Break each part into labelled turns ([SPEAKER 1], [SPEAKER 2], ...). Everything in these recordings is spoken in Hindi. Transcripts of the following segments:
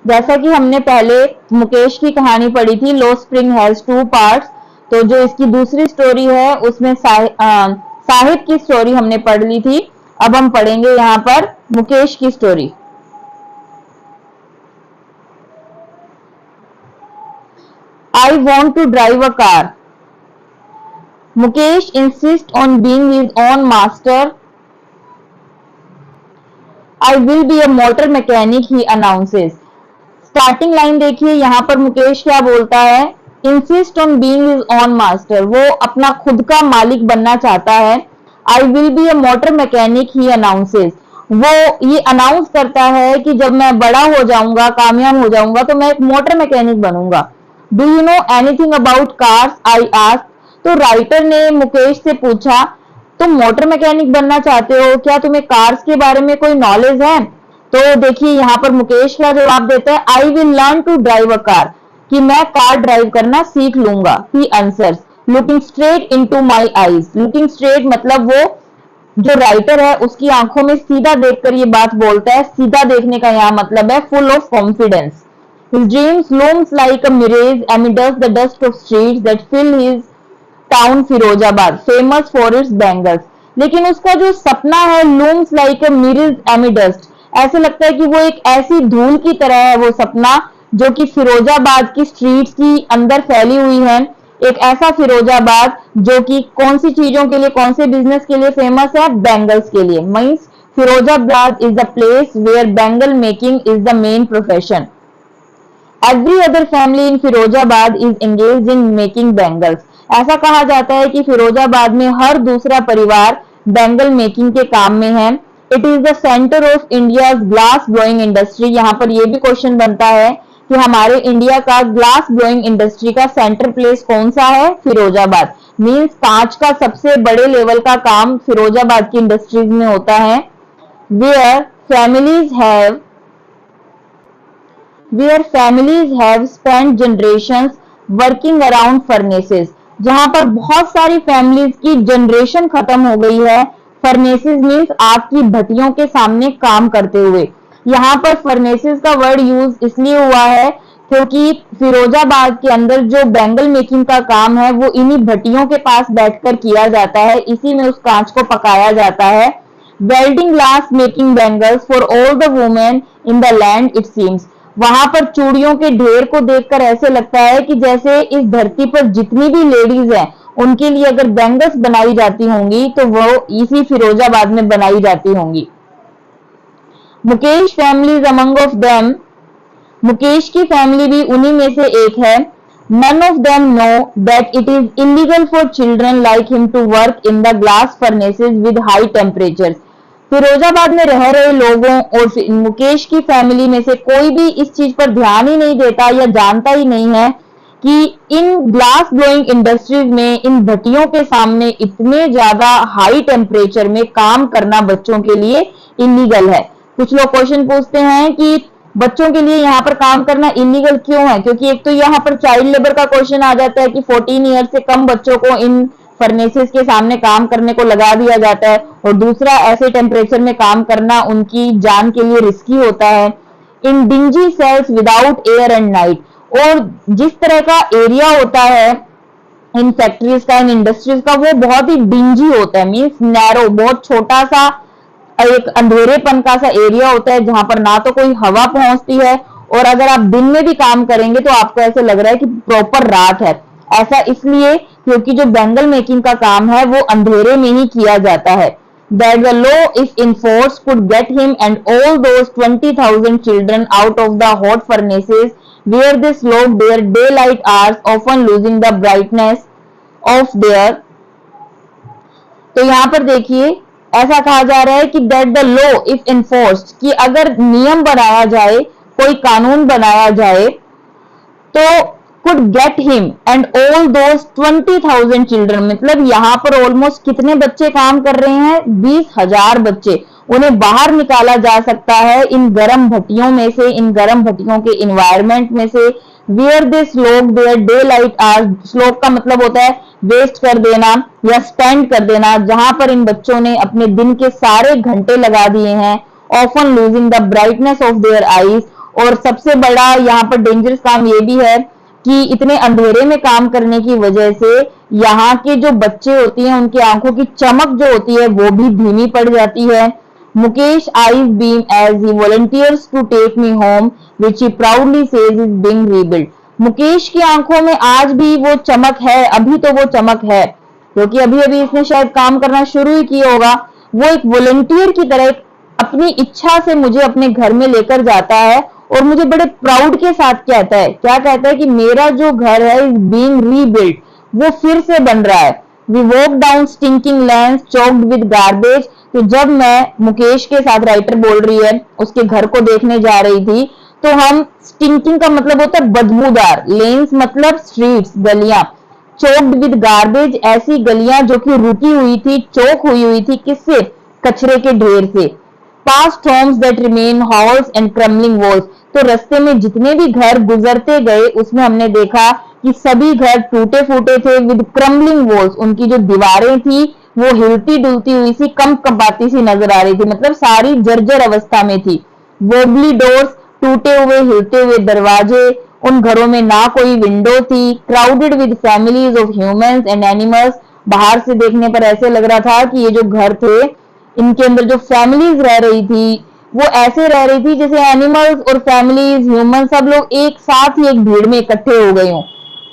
[SPEAKER 1] जैसा कि हमने पहले मुकेश की कहानी पढ़ी थी, लो स्प्रिंग हैज टू पार्ट्स, तो जो इसकी दूसरी स्टोरी है उसमें साहिब की स्टोरी हमने पढ़ ली थी। अब हम पढ़ेंगे यहाँ पर मुकेश की story. I want to drive a car. Mukesh insists on being his own master. I will be a motor mechanic, he announces. Starting line देखिए, यहाँ पर मुकेश क्या बोलता है, insist on being his own master, वो अपना खुद का मालिक बनना चाहता है। I will be a motor mechanic, he announces, वो ये अनाउंस करता है कि जब मैं बड़ा हो जाऊंगा, कामयाब हो जाऊंगा, तो मैं एक मोटर मैकेनिक बनूंगा। Do you know anything about cars, I ask, तो राइटर ने मुकेश से पूछा, तुम मोटर मैकेनिक बनना चाहते हो, क्या तुम्हें कार्स के बारे में कोई नॉलेज है? तो देखिए यहाँ पर मुकेश क्या जवाब देता है, I will learn to drive a car, कि मैं कार ड्राइव करना सीख लूंगा। He answers, looking straight into my eyes. Looking straight मतलब वो जो राइटर है उसकी आंखों में सीधा देखकर ये बात बोलता है। सीधा देखने का यहाँ मतलब है full of confidence. His dreams looms like a mirage amidst the dust of streets that fill his town Firozabad, famous for its bangles. लेकिन उसका जो सपना है, लूम्स लाइक अ मिरज एमिडस्ट, ऐसे लगता है कि वो एक ऐसी धूल की तरह है वो सपना, जो कि फिरोजाबाद की स्ट्रीट्स की अंदर फैली हुई है। एक ऐसा फिरोजाबाद जो कि कौन सी चीजों के लिए, कौन से बिजनेस के लिए फेमस है, बैंगल्स के लिए। Means Firozabad is the place where bangle making is the main profession. Every other family in Firozabad is engaged in making bangles. ऐसा कहा जाता है कि फिरोजाबाद में हर दूसरा परिवार बैंगल मेकिंग के काम में है। It is the centre of India glass blowing industry. यहाँ पर यह भी क्वेश्चन बनता है कि हमारे इंडिया का ग्लास ब्लोइंग इंडस्ट्री का सेंटर प्लेस कौन सा है, फिरोजाबाद। मीन्स कांच का सबसे बड़े लेवल का काम फिरोजाबाद की इंडस्ट्रीज में होता है। Where families have spent generations working around furnaces, जहां पर बहुत सारी फैमिलीज की जनरेशन खत्म हो गई है। फर्नेसेस मीन्स आग की भट्टियों के सामने काम करते हुए। यहाँ पर फर्नेसेस का वर्ड यूज इसलिए हुआ है क्योंकि फिरोजाबाद के अंदर जो बैंगल मेकिंग का काम है वो इन्हीं भट्टियों के पास बैठकर किया जाता है, इसी में उस कांच को पकाया जाता है। Welding glass making bangles for all the women in the land it seems. वहां पर चूड़ियों के ढेर को देखकर ऐसे लगता है कि जैसे इस धरती पर जितनी भी लेडीज हैं उनके लिए अगर बैंगल्स बनाई जाती होंगी तो वो इसी फिरोजाबाद में बनाई जाती होंगी। Mukesh family among of them, Mukesh की फैमिली भी उन्हीं में से एक है। None of them know that it is illegal for children like him to work in the glass furnaces with high temperatures. Firozabad में रह रहे लोगों और मुकेश की फैमिली में से कोई भी इस चीज पर ध्यान ही नहीं देता या जानता ही नहीं है कि इन ग्लास ब्लोइंग इंडस्ट्रीज में, इन भट्टियों के सामने इतने ज्यादा हाई टेम्परेचर में काम करना बच्चों के लिए इलीगल है। कुछ लोग क्वेश्चन पूछते हैं कि बच्चों के लिए यहाँ पर काम करना इलीगल क्यों है, क्योंकि एक तो यहाँ पर चाइल्ड लेबर का क्वेश्चन आ जाता है कि 14 ईयर से कम बच्चों को इन फर्नेसेस के सामने काम करने को लगा दिया जाता है, और दूसरा ऐसे टेम्परेचर में काम करना उनकी जान के लिए रिस्की होता है। In dingy cells without air and night, और जिस तरह का एरिया होता है इन फैक्ट्रीज का, इन इंडस्ट्रीज का, वो बहुत ही डिंजी होता है। मीन्स नैरो, बहुत छोटा सा एक अंधेरेपन का सा एरिया होता है जहां पर ना तो कोई हवा पहुंचती है, और अगर आप दिन में भी काम करेंगे तो आपको ऐसे लग रहा है कि प्रॉपर रात है। ऐसा इसलिए क्योंकि जो बैंगल मेकिंग का काम है वो अंधेरे में ही किया जाता है। That the law if enforced could get him and all those 20,000 children out of the hot furnaces where they slowed their daylight hours, often losing the brightness of their। तो यहाँ पर देखिए ऐसा कहा जा रहा है कि that the law if enforced, कि अगर नियम बनाया जाए, कोई कानून बनाया जाए, तो could get him and all those 20,000 children, मतलब यहाँ पर ऑलमोस्ट कितने बच्चे काम कर रहे हैं, 20,000 बच्चे, उन्हें बाहर निकाला जा सकता है इन गर्म भट्टियों में से, इन गर्म भट्टियों के इन्वायरमेंट में से। Where they slog their daylight hours, slog का मतलब होता है वेस्ट कर देना या स्पेंड कर देना, जहां पर इन बच्चों ने अपने दिन के सारे घंटे लगा दिए हैं। Often losing the brightness of their eyes, और सबसे बड़ा यहाँ पर डेंजरस काम ये भी है कि इतने अंधेरे में काम करने की वजह से यहाँ के जो बच्चे होती हैं उनकी आंखों की चमक जो होती है वो भी धीमी पड़ जाती है। Mukesh eyes beam as he volunteers to take me home, which he proudly says is being rebuilt. Mukesh की आंखों में आज भी वो चमक है, अभी तो वो चमक है क्योंकि अभी अभी इसने शायद काम करना शुरू ही किया होगा। वो एक वॉलंटियर की तरह अपनी इच्छा से मुझे अपने घर में लेकर जाता है और मुझे बड़े प्राउड के साथ कहता है, क्या कहता है कि मेरा जो घर है इज बीइंग रीबिल्ट, वो फिर से बन रहा है। We walk down stinking lands choked with garbage. तो जब मैं मुकेश के साथ, राइटर बोल रही है, उसके घर को देखने जा रही थी तो हम, स्टिंकिंग का मतलब होता है बदबूदार, लेन्स मतलब स्ट्रीट्स, गलियां, चोक्ड विद गार्बेज ऐसी गलियां जो कि रुकी हुई थी, चौक हुई थी, किससे? कचरे के ढेर से। Past homes that remain halls and crumbling walls. तो रास्ते में जितने भी घर गुजरते गए उसमें हमने देखा कि सभी घर टूटे फूटे थे, विद क्रम्बलिंग वॉल्स, उनकी जो दीवारें थी वो हिलती डुलती हुई सी, कंपकंपाती सी नजर आ रही थी, मतलब सारी जर्जर अवस्था में थी। वोबली डोर्स, टूटे हुए हिलते हुए दरवाजे, उन घरों में ना कोई विंडो थी। Crowded with families of humans and animals. बाहर से देखने पर ऐसे लग रहा था कि ये जो घर थे इनके अंदर जो फैमिलीज रह रही थी वो ऐसे रह रही थी जैसे एनिमल्स और फैमिलीज, ह्यूमन सब लोग एक साथ ही एक भीड़ में इकट्ठे हो गए हों।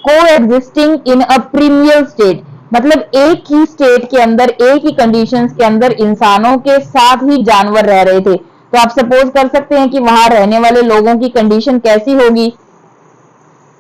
[SPEAKER 1] Coexisting in a premier state, मतलब एक ही स्टेट के अंदर, एक ही कंडीशंस के अंदर इंसानों के साथ ही जानवर रह रहे थे। तो आप सपोज कर सकते हैं कि वहां रहने वाले लोगों की कंडीशन कैसी होगी।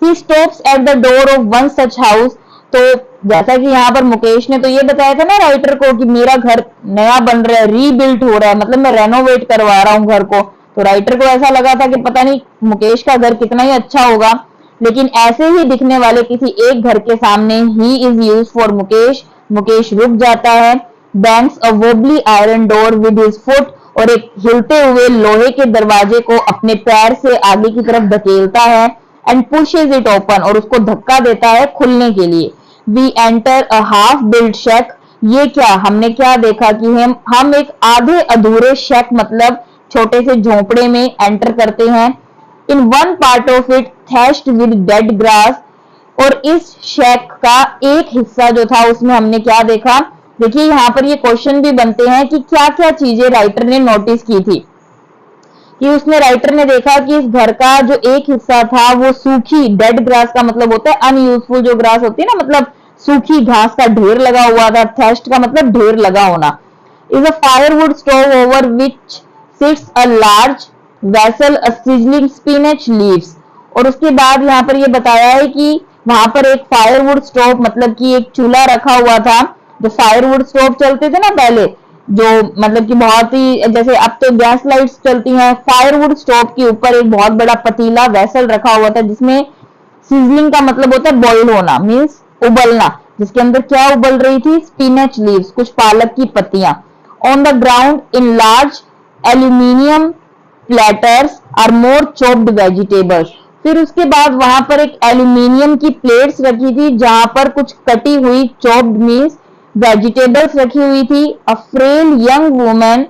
[SPEAKER 1] He stops at the door of one such house। तो जैसा कि यहाँ पर मुकेश ने तो ये बताया था ना राइटर को कि मेरा घर नया बन रहा है, रीबिल्ट हो रहा है, मतलब मैं रेनोवेट करवा रहा हूँ घर को। तो राइटर को ऐसा लगा था कि पता नहीं मुकेश का घर कितना ही अच्छा होगा, लेकिन ऐसे ही दिखने वाले किसी एक घर के सामने he is use for Mukesh. Mukesh रुक जाता है, banks a wobbly iron door with his foot, और एक हिलते हुए लोहे के दरवाजे को अपने पैर से आगे की तरफ धकेलता है, एंड पुशेज इट ओपन, और उसको धक्का देता है खुलने के लिए। We enter a half build shack. ये क्या, हमने क्या देखा कि हम एक आधे अधूरे शेक मतलब छोटे से झोपड़े में एंटर करते हैं। In one part of it थैश्ड with dead grass, और इस शेक का एक हिस्सा जो था उसमें हमने क्या देखा। देखिए यहाँ पर ये क्वेश्चन भी बनते हैं कि क्या क्या चीजें राइटर ने नोटिस की थी। कि उसने, राइटर ने देखा कि इस घर का जो एक हिस्सा था वो सूखी, डेड ग्रास का मतलब होता है अनयूजफुल जो ग्रास होती है ना, मतलब सूखी घास का ढेर लगा हुआ था। थेस्ट का मतलब ढेर लगा होना। Is a firewood stove over which sits a large vessel a sizzling spinach leaves. और उसके बाद यहाँ पर ये बताया है कि वहां पर एक फायरवुड स्टोव मतलब कि एक चूल्हा रखा हुआ था। जो फायरवुड स्टोव चलते थे ना पहले, जो मतलब कि बहुत ही, जैसे अब तो गैस लाइट्स चलती हैं, फायरवुड स्टोव के ऊपर एक बहुत बड़ा पतीला वेसल रखा हुआ था जिसमें सीजलिंग का मतलब होता है बॉयल होना, मींस उबलना, जिसके अंदर क्या उबल रही थी? स्पिनच लीव्स, कुछ पालक की पत्तियां। On the ground in large aluminium platters are more chopped vegetables. फिर उसके बाद वहां पर एक एल्यूमिनियम की प्लेट्स रखी थी जहां पर कुछ कटी हुई चॉप्ड मीन्स वेजिटेबल्स रखी हुई थी। A frail young woman,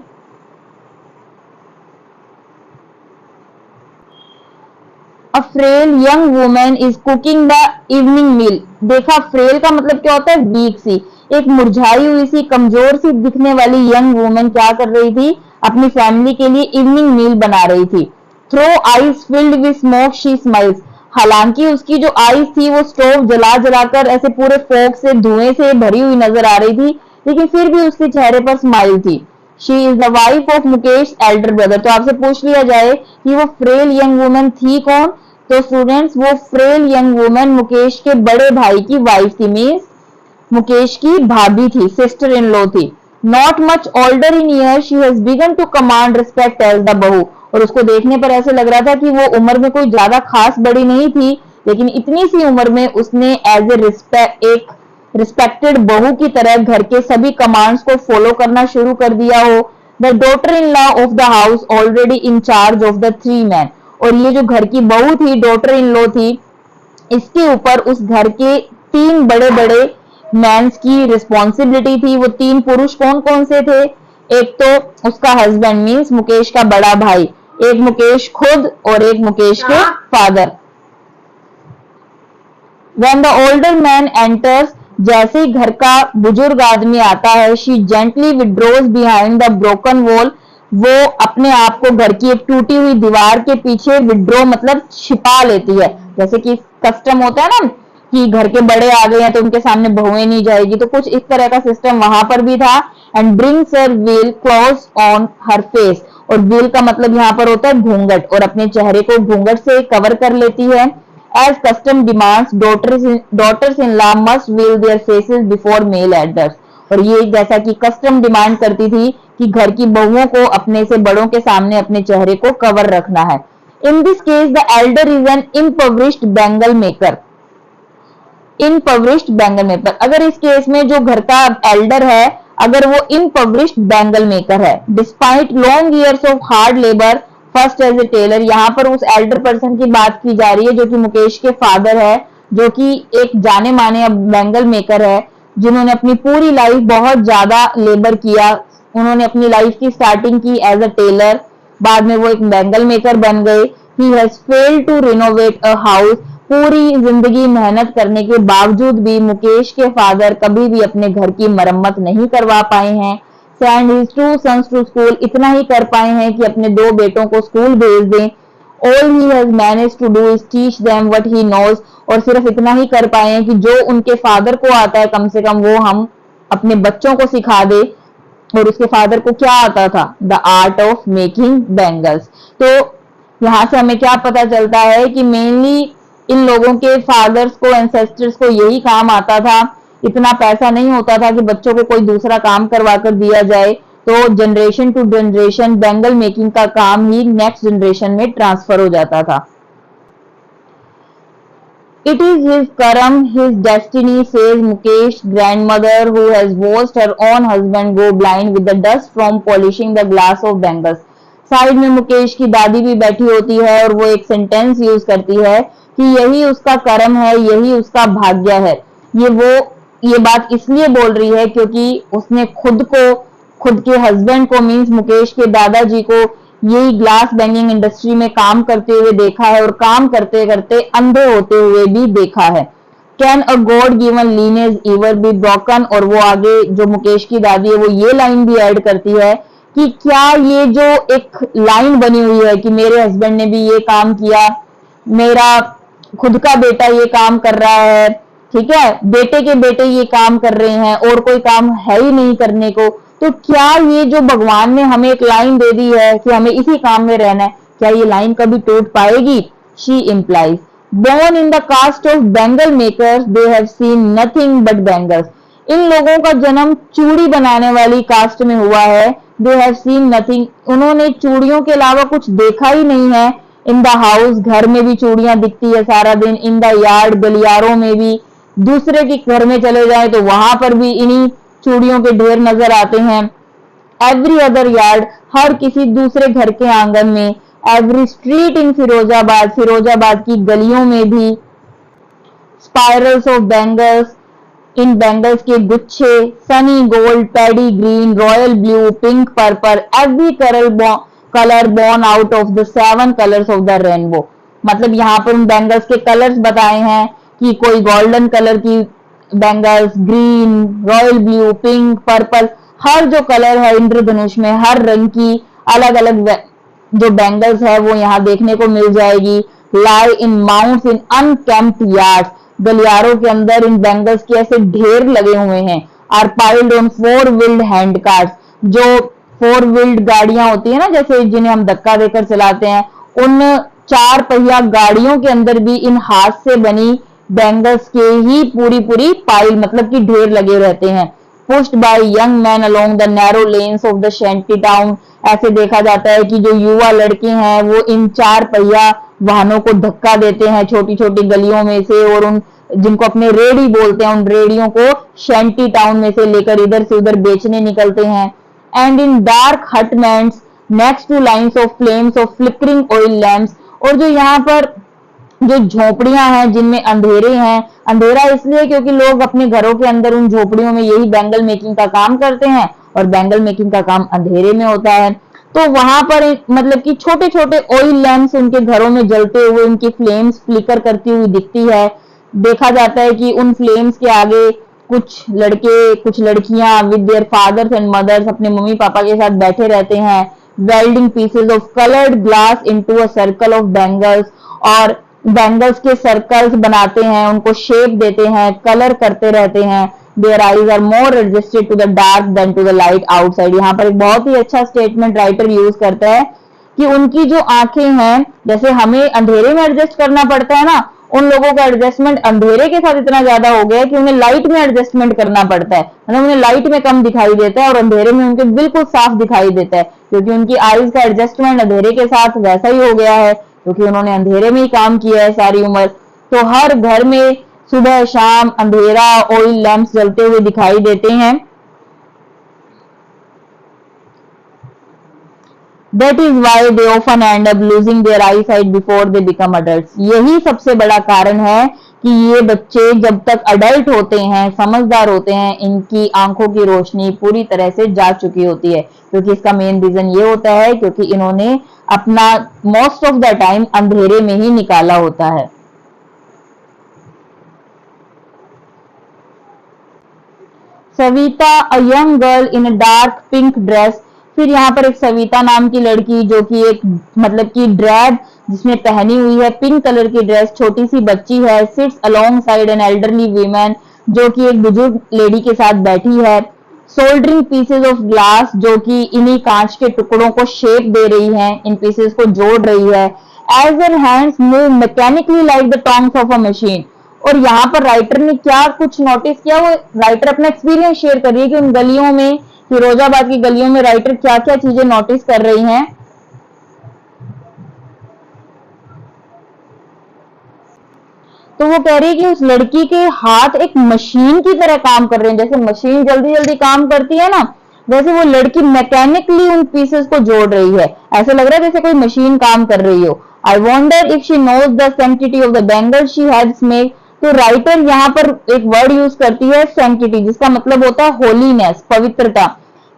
[SPEAKER 1] a frail young woman is cooking the evening meal. देखा, फ्रेल का मतलब क्या होता है? वीक सी, एक मुरझाई हुई सी, कमजोर सी दिखने वाली यंग वुमन क्या कर रही थी? अपनी फैमिली के लिए इवनिंग मील बना रही थी। Through eyes filled with smoke she smiles. हालांकि उसकी जो आईज थी वो स्टोव जला जलाकर ऐसे पूरे फोक से, धुएं से भरी हुई नजर आ रही थी, लेकिन फिर भी उसके चेहरे पर स्माइल थी। She is the wife of Mukesh Elder brother. तो आपसे पूछ लिया जाए कि वो फ्रेल यंग वुमन थी कौन, तो स्टूडेंट्स वो फ्रेल यंग वुमन मुकेश के बड़े भाई की वाइफ थी, मीन्स मुकेश की भाभी थी, सिस्टर इन लॉ थी। Not much older in year she has begun to command respect as the bahu. और उसको देखने पर ऐसे लग रहा था कि वो उम्र में कोई ज्यादा खास बड़ी नहीं थी, लेकिन इतनी सी उम्र में उसने एज ए एक रिस्पेक्टेड बहू की तरह घर के सभी कमांड्स को फॉलो करना शुरू कर दिया हो। The daughter in law of the house already in charge of the 3 man. और ये जो घर की बहू थी, डॉटर इन लॉ थी, इसके ऊपर उस घर के 3 बड़े बड़े मैंस की रिस्पॉन्सिबिलिटी थी। वो 3 पुरुष कौन कौन से थे? एक तो उसका हस्बैंड मीन्स मुकेश का बड़ा भाई, एक मुकेश खुद और एक मुकेश के father. When the older man enters, जैसे ही घर का बुजुर्ग आदमी आता है, she gently withdraws behind the broken wall, वो अपने आप को घर की एक टूटी हुई दीवार के पीछे विड्रॉ मतलब छिपा लेती है। जैसे कि कस्टम होता है ना कि घर के बड़े आ गए हैं तो उनके सामने बहुएं नहीं जाएगी, तो कुछ इस तरह का सिस्टम वहां पर भी था। And brings her veil close on her face, और veil का मतलब यहाँ पर होता है घूंघट, और अपने चेहरे को घूंघट से कवर कर लेती है। As custom demands, daughters-in-law must veil their faces before male elders, और ये जैसा कि कस्टम डिमांड करती थी कि घर की बहुओं को अपने से बड़ों के सामने अपने चेहरे को कवर रखना है। In this case, the elder is an impoverished bangle maker. impoverished bangle maker, अगर इस केस में जो घर का एल्डर है अगर वो impoverished bangle maker है, despite long years of hard labor first as a tailor, यहाँ पर उस एल्डर पर्सन की बात की जा रही है जो कि मुकेश के फादर है, जो कि एक जाने माने बैंगल मेकर है, जिन्होंने अपनी पूरी लाइफ बहुत ज्यादा लेबर किया। उन्होंने अपनी लाइफ की स्टार्टिंग की एज अ टेलर, बाद में वो एक बैंगल मेकर बन गए। He has failed to renovate a house, पूरी जिंदगी मेहनत करने के बावजूद भी मुकेश के फादर कभी भी अपने घर की मरम्मत नहीं करवा पाए हैं। Send his two sons to school, इतना ही कर पाए हैं कि अपने दो बेटों को स्कूल भेज दें। All he has manage to do is teach them what he knows, और सिर्फ इतना ही कर पाए हैं कि जो उनके फादर को आता है कम से कम वो हम अपने बच्चों को सिखा दे। और उसके फादर को क्या आता था? The art of making bangles. तो यहाँ से हमें क्या पता चलता है कि मेनली इन लोगों के फादर्स को, एंसेस्टर्स को यही काम आता था। इतना पैसा नहीं होता था कि बच्चों को कोई दूसरा काम करवा कर दिया जाए, तो generation to generation bangle making का काम ही नेक्स्ट जनरेशन में ट्रांसफर हो जाता था। It is his karam, his destiny, says Mukesh grandmother, who has watched her own husband go blind with the dust from polishing the glass of bangles. Side में मुकेश की दादी भी बैठी होती है और वो एक सेंटेंस यूज करती है कि यही उसका कर्म है, यही उसका भाग्य है। ये बात इसलिए बोल रही है क्योंकि उसने खुद के हस्बैंड को मींस मुकेश के दादाजी को यही ग्लास बैंगिंग इंडस्ट्री में काम करते हुए देखा है और काम करते करते अंधे होते हुए भी देखा है। Can a God given lineage ever be broken, और वो आगे जो मुकेश की दादी है वो ये लाइन भी ऐड करती है कि क्या ये जो एक लाइन बनी हुई है कि मेरे हस्बैंड ने भी ये काम किया, मेरा खुद का बेटा ये काम कर रहा है, ठीक है, बेटे के बेटे ये काम कर रहे हैं और कोई काम है ही नहीं करने को, तो क्या ये जो भगवान ने हमें एक लाइन दे दी है कि हमें इसी काम में रहना है, क्या ये लाइन कभी टूट पाएगी? She implies. Born in the caste of bangle makers, they have seen nothing but bangles. इन लोगों का जन्म चूड़ी बनाने वाली कास्ट में हुआ है। They have seen nothing. उन्होंने चूड़ियों के अलावा कुछ देखा ही नहीं है। इन द हाउस, घर में भी चूड़ियां दिखती है सारा दिन। इन द यार्ड, गलियारों में भी। दूसरे के घर में चले जाए तो वहां पर भी इन्हीं चूड़ियों के ढेर नजर आते हैं। एवरी अदर यार्ड, हर किसी दूसरे घर के आंगन में। Every street in Firozabad, Firozabad की गलियों में भी। स्पाइरल्स ऑफ बैंगल्स, इन बैंगल्स के गुच्छे। Sunny gold, paddy green, royal blue, pink, purple, every colour born out of the 7 colours of the rainbow. मतलब यहाँ पर उन बैंगल्स के कलर्स बताए हैं कि कोई गोल्डन कलर की bangles, green, royal blue, pink, purple, हर जो कलर है इंद्रधनुष में हर रंग की अलग अलग जो बैंगल्स है वो यहाँ देखने को मिल जाएगी। लाई इन माउंट्स इन अनकेम्प्ड यार्ड्स, गलियारों के अंदर इन बैंगल्स के ऐसे ढेर लगे हुए हैं। Are piled on 4 wheeled hand carts, जो 4 व्हील्ड गाड़ियां होती है ना, जैसे जिन्हें हम धक्का देकर चलाते हैं, उन 4 पहिया गाड़ियों के अंदर भी इन हाथ से बनी बैंगल्स के ही पूरी पाइल मतलब कि ढेर लगे रहते हैं। Pushed by young man along the narrow lanes of the shanty town, ऐसे देखा जाता है कि जो युवा लड़के हैं वो इन 4 पहिया वाहनों को धक्का देते हैं छोटी छोटी गलियों में से, और उन जिनको अपने रेडी बोलते हैं उन रेडियों को शैंटी टाउन में से लेकर इधर से उधर बेचने निकलते हैं। And in dark hutments next two lines of flames of flickering oil lamps, और जो यहाँ पर जो झोपड़ियां हैं जिनमें अंधेरे हैं, अंधेरा इसलिए क्योंकि लोग अपने घरों के अंदर उन झोपड़ियों में यही बैंगल मेकिंग का काम करते हैं और बैंगल मेकिंग का काम अंधेरे में होता है। तो वहां पर मतलब कि छोटे छोटे ऑयल लैंप्स उनके घरों में जलते हुए उनकी फ्लेम्स फ्लिकर करती हुई दिखती है। देखा जाता है कि उन फ्लेम्स के आगे कुछ लड़के कुछ लड़कियां with their fathers and mothers अपने मम्मी पापा के साथ बैठे रहते हैं, welding pieces of coloured glass into a circle of bangles, और बैंगल्स के सर्कल्स बनाते हैं, उनको शेप देते हैं, कलर करते रहते हैं। Their eyes are more adjusted to the dark than to the light outside. यहाँ पर एक बहुत ही अच्छा स्टेटमेंट राइटर यूज करता है कि उनकी जो आंखें हैं, जैसे हमें अंधेरे में एडजस्ट करना पड़ता है ना, उन लोगों का एडजस्टमेंट अंधेरे के साथ इतना ज्यादा हो गया है कि उन्हें लाइट में एडजस्टमेंट करना पड़ता है, मतलब उन्हें लाइट में कम दिखाई देता है और अंधेरे में उनके बिल्कुल साफ दिखाई देता है, क्योंकि उनकी आईज का एडजस्टमेंट अंधेरे के साथ वैसा ही हो गया है, क्योंकि उन्होंने अंधेरे में ही काम किया है सारी उम्र। तो हर घर में सुबह शाम अंधेरा ऑयल लैंप्स जलते हुए दिखाई देते हैं। That is why they often end up losing their eyesight before they become adults. यही सबसे बड़ा कारण है कि ये बच्चे जब तक अडल्ट होते हैं, समझदार होते हैं, इनकी आंखों की रोशनी पूरी तरह से जा चुकी होती है, क्योंकि इसका मेन रीजन ये होता है क्योंकि इन्होंने अपना मोस्ट ऑफ द टाइम अंधेरे में ही निकाला होता है। Savita, a young girl in a dark pink dress. फिर यहाँ पर एक सविता नाम की लड़की जो कि एक मतलब कि ड्रेस जिसमें पहनी हुई है पिंक कलर की ड्रेस, छोटी सी बच्ची है, sits alongside an elderly women, जो कि एक बुजुर्ग लेडी के साथ बैठी है। सोल्डरिंग पीसेस ऑफ ग्लास, जो कि इन्हीं कांच के टुकड़ों को शेप दे रही है, इन पीसेस को जोड़ रही है। As her hands move mechanically like the tongs of a machine. और यहाँ पर राइटर ने क्या कुछ नोटिस किया, वो राइटर अपना एक्सपीरियंस शेयर कर रही है कि उन गलियों में, फिरोजाबाद की गलियों में राइटर क्या क्या चीजें नोटिस कर रही हैं। तो वो कह रही है कि उस लड़की के हाथ एक मशीन की तरह काम कर रहे हैं, जैसे मशीन जल्दी जल्दी काम करती है ना, वैसे वो लड़की मैकेनिकली उन पीसेस को जोड़ रही है, ऐसा लग रहा है जैसे कोई मशीन काम कर रही हो। I wonder if she knows the sanctity of the bangle she has made. तो राइटर यहाँ पर एक वर्ड यूज करती है सैंक्टिटी, जिसका मतलब होता है होलीनेस, पवित्रता,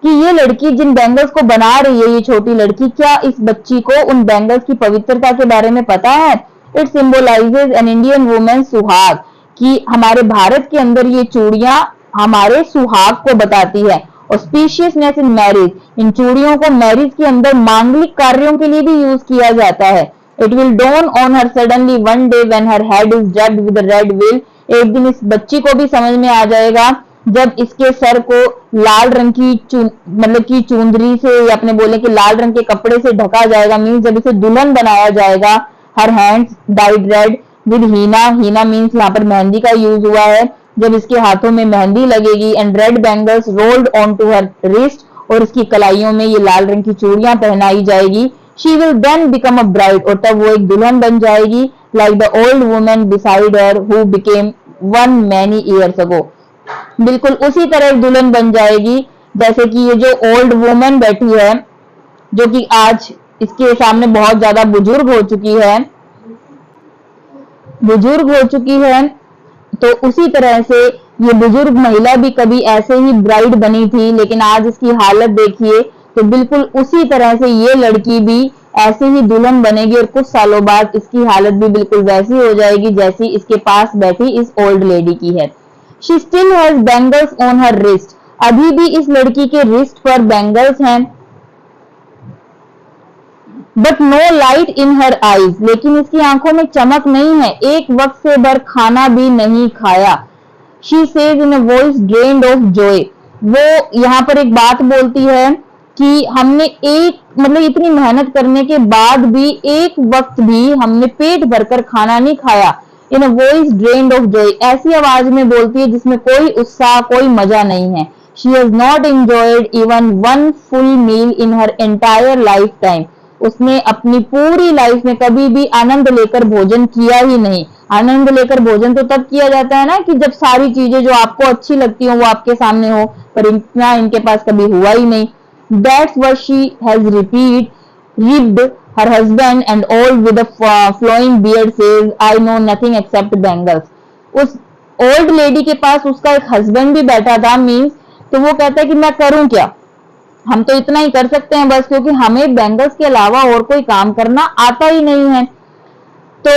[SPEAKER 1] कि ये लड़की जिन बैंगल्स को बना रही है, ये छोटी लड़की, क्या इस बच्ची को उन बैंगल्स की पवित्रता के बारे में पता है। It symbolises an Indian women सुहाग, कि हमारे भारत के अंदर ये चूड़ियां हमारे सुहाग को बताती है। ऑस्पिशियसनेस इन मैरिज, इन चूड़ियों को मैरिज के अंदर मांगलिक कार्यों के लिए भी यूज किया जाता है। It will dawn on her suddenly one day when her head is dubbed with red will. एक दिन इस बच्ची को भी समझ में आ जाएगा जब इसके सर को लाल रंग की मतलब की चुंदरी से, या अपने बोले कि लाल रंग के कपड़े से ढका जाएगा, मीन्स जब इसे दुल्हन बनाया जाएगा। Her hands dyed red with henna, henna means यहाँ पर मेहंदी का यूज हुआ है, जब इसके हाथों में मेहंदी लगेगी। And red bangles rolled on to her wrist, और इसकी कलाइयों में ये लाल रंग की चूड़ियां पहनाई जाएगी। She will then become a bride, और तब वो एक दुल्हन बन जाएगी, like the old women beside her who became one many years ago. बिल्कुल उसी तरह एक दुल्हन बन जाएगी जैसे कि ये जो ओल्ड वुमेन बैठी है, जो कि आज इसके सामने बहुत ज्यादा बुजुर्ग हो चुकी है, तो उसी तरह से ये बुजुर्ग महिला भी कभी ऐसे ही ब्राइड बनी थी, लेकिन आज इसकी हालत देखिए, तो बिल्कुल उसी तरह से ये लड़की भी ऐसे ही दुल्हन बनेगी, और कुछ सालों बाद इसकी हालत भी बिल्कुल वैसी हो जाएगी जैसी इसके पास बैठी इस ओल्ड लेडी की है। She still has bangles on her wrist, अभी भी इस लड़की के रिस्ट पर बैंगल्स हैं। But no light in her eyes, लेकिन इसकी आंखों में चमक नहीं है, एक वक्त से भर खाना भी नहीं खाया। She says in a voice drained of Joy, वो यहाँ पर एक बात बोलती है कि हमने एक मतलब इतनी मेहनत करने के बाद भी एक वक्त भी हमने पेट भरकर खाना नहीं खाया। In a voice drained of joy, ऐसी आवाज में बोलती है जिसमें कोई उत्साह, कोई मजा नहीं है। She has not enjoyed even one full meal in her entire lifetime, उसने अपनी पूरी लाइफ में कभी भी आनंद लेकर भोजन किया ही नहीं। आनंद लेकर भोजन तो तब किया जाता है ना कि जब सारी चीजें जो आपको अच्छी लगती हो वो आपके सामने हो, पर इतना इनके पास कभी हुआ ही नहीं। That's what she has ripped her husband and all with a flowing beard says I know nothing except bangles. उस ओल्ड लेडी के पास उसका एक हस्बैंड भी बैठा था, मीन्स तो वो कहता है कि मैं करूं क्या, हम तो इतना ही कर सकते हैं बस, क्योंकि हमें बैंगल्स के अलावा और कोई काम करना आता ही नहीं है। तो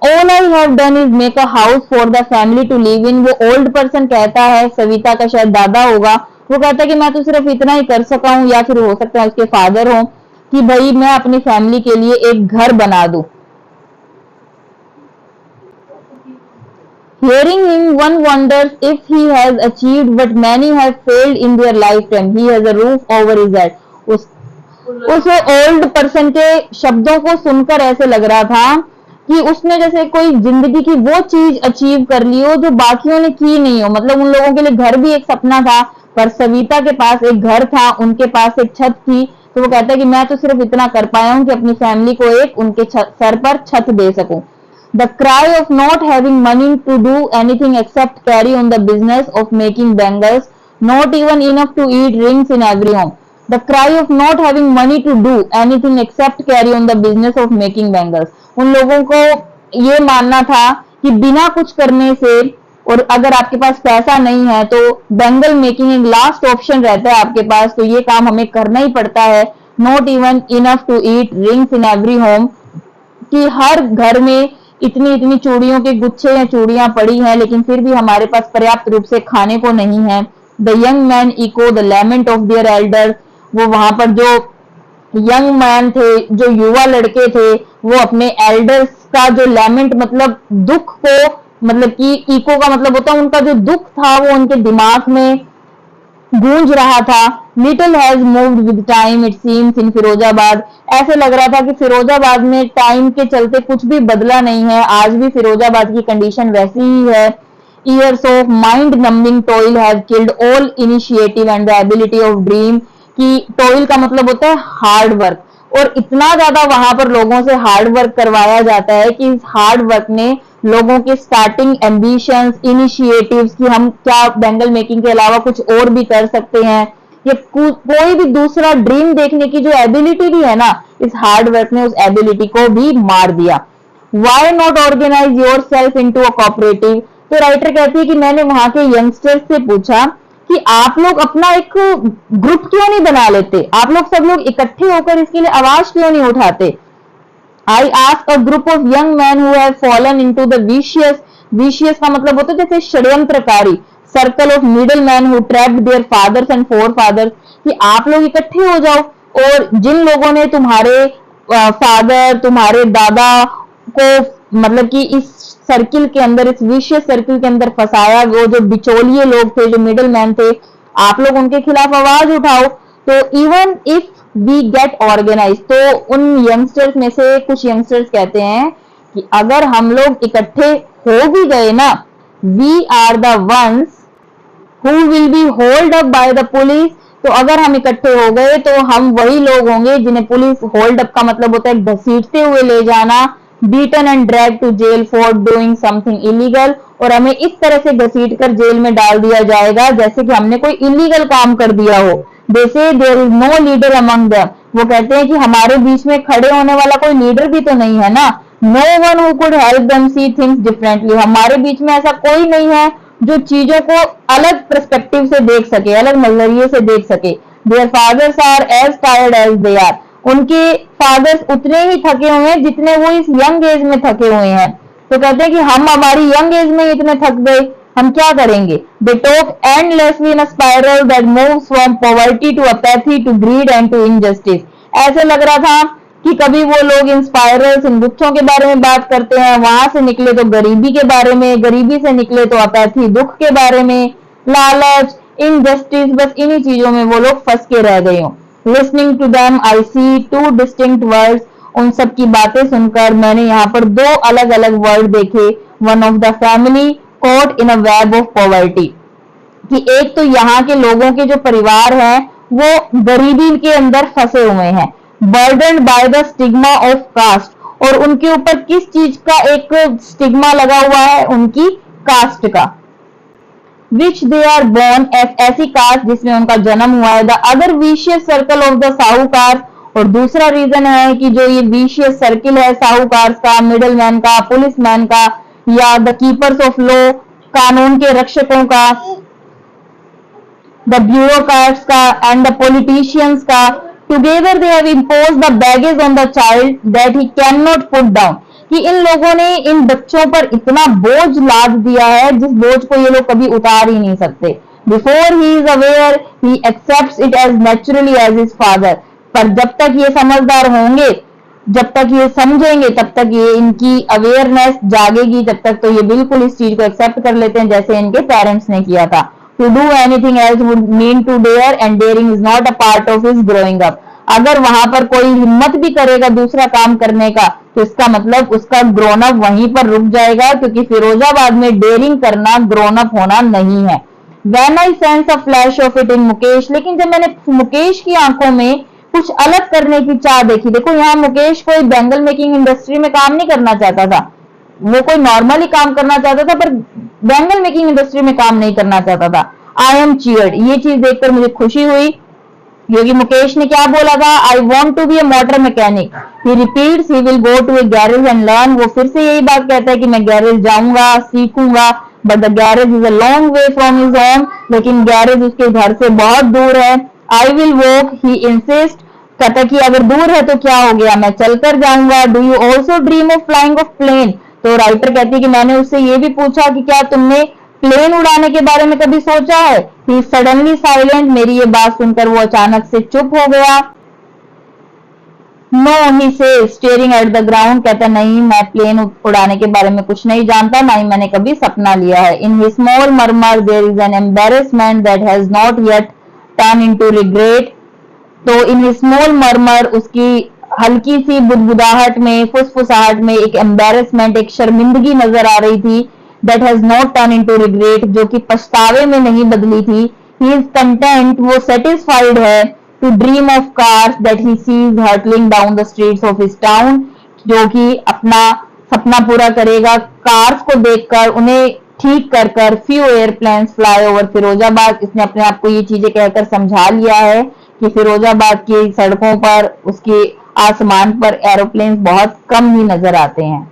[SPEAKER 1] all I have done is make a house for the family to live in. वो ओल्ड पर्सन कहता है, सविता का शायद दादा होगा, वो कहता है कि मैं तो सिर्फ इतना ही कर सका हूं, या फिर हो सकता है उसके फादर हो, कि भाई मैं अपनी फैमिली के लिए एक घर बना दूं। Hearing him, one wonders if he has achieved what many have failed in their lifetime. He has a roof over his head. उस ओल्ड पर्सन के शब्दों को सुनकर ऐसे लग रहा था कि उसने जैसे कोई जिंदगी की वो चीज अचीव कर ली हो जो बाकियों ने की नहीं हो। मतलब उन लोगों के लिए घर भी एक सपना था, पर सविता के पास एक घर था, उनके पास एक छत थी। तो वो कहता है कि मैं तो सिर्फ इतना कर पाया हूं कि अपनी फैमिली को एक उनके सर पर छत दे सकूं। The cry of not having money to do anything except carry on the business of making bangles, not even enough to eat rings in every home. The cry of not having money to do anything except carry on the business of making bangles. उन लोगों को ये मानना था कि बिना कुछ करने से, और अगर आपके पास पैसा नहीं है तो बैंगल मेकिंग एक लास्ट ऑप्शन रहता है आपके पास, तो ये काम हमें करना ही पड़ता है। Not even enough to eat rings in every home, कि हर घर में इतनी इतनी चूड़ियों के गुच्छे या चूड़ियां पड़ी हैं, लेकिन फिर भी हमारे पास पर्याप्त रूप से खाने को नहीं है। The young man echo the lament of their elders. वो वहां पर जो यंग मैन थे, जो युवा लड़के थे, वो अपने एल्डर्स का जो लैमेंट, मतलब दुख को, मतलब कि इको का मतलब होता है उनका जो दुख था वो उनके दिमाग में गूंज रहा था। Little has moved with time it seems in Firozabad. ऐसे लग रहा था कि फिरोजाबाद में टाइम के चलते कुछ भी बदला नहीं है, आज भी फिरोजाबाद की कंडीशन वैसी ही है। Years of mind numbing toil have killed all initiative and the ability of dream. कि टॉयल का मतलब होता है हार्ड वर्क, और इतना ज्यादा वहां पर लोगों से हार्ड वर्क करवाया जाता है कि इस हार्ड वर्क ने लोगों के स्टार्टिंग एम्बिशंस, इनिशिएटिव्स कि हम क्या बैंगल मेकिंग के अलावा कुछ और भी कर सकते हैं, ये कोई भी दूसरा ड्रीम देखने की जो एबिलिटी भी है ना, इस हार्ड वर्क ने उस एबिलिटी को भी मार दिया। Why not organize yourself into a cooperative. तो राइटर कहती है कि मैंने वहां के यंगस्टर्स से पूछा कि आप लोग अपना एक ग्रुप क्यों नहीं बना लेते, आप लोग सब लोग इकट्ठे होकर इसके लिए आवाज क्यों नहीं उठाते। I asked a group of young men who have fallen into the vicious का मतलब होता है जैसे षड्यंत्रकारी circle of middle man who trapped their fathers and forefathers, कि आप लोग इकट्ठे हो जाओ और जिन लोगों ने तुम्हारे फादर, तुम्हारे दादा को मतलब कि इस सर्किल के अंदर, इस विशियस सर्किल के अंदर फंसाया, वो जो बिचौलिए लोग थे, जो मिडिल मैन थे, आप लोग उनके खिलाफ आवाज उठाओ। तो even if we get organize, तो उन यंगस्टर्स में से कुछ यंगस्टर्स कहते हैं कि अगर हम लोग इकट्ठे हो भी गए ना, we are the ones who will be hold up by the police. तो अगर हम इकट्ठे हो गए तो हम वही लोग होंगे जिन्हें पुलिस, होल्ड अप का मतलब होता है घसीटते हुए ले जाना, beaten and drag to jail for doing something illegal, और हमें इस तरह से घसीट कर जेल में डाल दिया जाएगा जैसे कि हमने कोई इलीगल काम कर दिया हो। They say there is no leader among them. वो कहते हैं कि हमारे बीच में खड़े होने वाला कोई लीडर भी तो नहीं है ना। No one who could help them see things differently. हमारे बीच में ऐसा कोई नहीं है जो चीजों को अलग पर्सपेक्टिव से देख सके, अलग नजरिए से देख सके। Their fathers are as tired as they are. उनके फादर्स उतने ही थके हुए हैं जितने वो इस यंग एज में थके हुए हैं। तो कहते हैं कि हम हमारी यंग एज में इतने थक गए, हम क्या करेंगे। They talk endlessly in a spiral that moves from poverty to apathy to greed and to injustice. ऐसे लग रहा था कि कभी वो लोग इन स्पाइरल्स, इन गुच्छों के बारे में बात करते हैं, वहां से निकले तो गरीबी के बारे में, गरीबी से निकले तो अपैथी, दुख के बारे में, लालच, इनजस्टिस, बस इन्हीं चीजों में वो लोग फंस के रह गए हों। Listening to them I see two distinct words. उन सब की बातें सुनकर मैंने यहाँ पर दो अलग अलग वर्ड देखे। One of the family caught in a web of poverty, कि एक तो यहाँ के लोगों के जो परिवार हैं वो गरीबी के अंदर फंसे हुए हैं। Burden by the stigma of caste, और उनके ऊपर किस चीज का एक स्टिग्मा लगा हुआ है, उनकी कास्ट का। विच दे आर बोर्न, ऐसी कास्ट जिसमें उनका जन्म हुआ है। The other vicious circle of the साहूकार, और दूसरा रीजन है कि जो ये विशियस सर्किल है साहूकार का, मिडिल मैन का, पुलिस मैन का, या द कीपर्स ऑफ लॉ, कानून के रक्षकों का। द ब्यूरोक्रेट्स का एंड द पॉलिटिशियंस का, together they have imposed the baggage on the child that he can not put down, कि इन लोगों ने इन बच्चों पर इतना बोझ लाद दिया है जिस बोझ को ये लोग कभी उतार ही नहीं सकते। Before he is aware he accepts it as naturally as his father, पर जब तक ये समझदार होंगे, जब तक ये समझेंगे, तब तक ये इनकी अवेयरनेस जागेगी, तब तक तो ये बिल्कुल इस चीज को एक्सेप्ट कर लेते हैं जैसे इनके पेरेंट्स ने किया था। To do anything else would mean to dare and daring is not a part of his growing up. अगर वहां पर कोई हिम्मत भी करेगा दूसरा काम करने का तो इसका मतलब उसका ग्रोन अप वहीं पर रुक जाएगा, क्योंकि फिरोजाबाद में डेयरिंग करना ग्रोन अप होना नहीं है। When I sense a flash of it in Mukesh, लेकिन जब मैंने मुकेश की आंखों में कुछ अलग करने की चाह देखी, देखो यहाँ मुकेश कोई बैंगल मेकिंग इंडस्ट्री में काम नहीं करना चाहता था, वो कोई नॉर्मली काम करना चाहता था, पर बैंगल मेकिंग इंडस्ट्री में काम नहीं करना चाहता था। आई एम चीयर्ड, ये चीज देखकर मुझे खुशी हुई, क्योंकि मुकेश ने क्या बोला था, I want to be a motor mechanic. He repeats he will go to a garage and learn, वो फिर से यही बात कहता है कि मैं गैरेज जाऊंगा, सीखूंगा, but the garage is a long way from his home, लेकिन गैरेज उसके घर से बहुत दूर है। I will walk, he insist, कहता कि अगर दूर है तो क्या हो गया, मैं चलकर जाऊंगा। Do you also dream of flying of plane, तो राइटर कहती है कि मैंने उससे ये भी पूछा कि क्या तुमने प्लेन उड़ाने के बारे में कभी सोचा है। ही सडनली साइलेंट, मेरी ये बात सुनकर वो अचानक से चुप हो गया। नो, ही से स्टेयरिंग एट द ग्राउंड, कहता नहीं मैं प्लेन उड़ाने के बारे में कुछ नहीं जानता, ना ही मैंने कभी सपना लिया है। In his small murmur there is an embarrassment that has not yet turn into regret, तो इन हिज स्मॉल मर्मर, उसकी हल्की सी बुदबुदाहट में, फुसफुसाहट में एक एम्बेरसमेंट, एक शर्मिंदगी नजर आ रही थी। That has not turn into regret, जो कि पछतावे में नहीं बदली थी। ही इज कंटेंट, वो सेटिस्फाइड है, to dream of cars that he sees hurtling down the streets of his town, जो कि अपना सपना पूरा करेगा कार्स को देखकर, उन्हें ठीक कर कर। Few airplanes fly over Firozabad, इसने अपने आप को ये चीजें कहकर समझा लिया है कि फिरोजाबाद की सड़कों पर, उसके आसमान पर एरोप्लेन्स बहुत कम ही नजर आते हैं।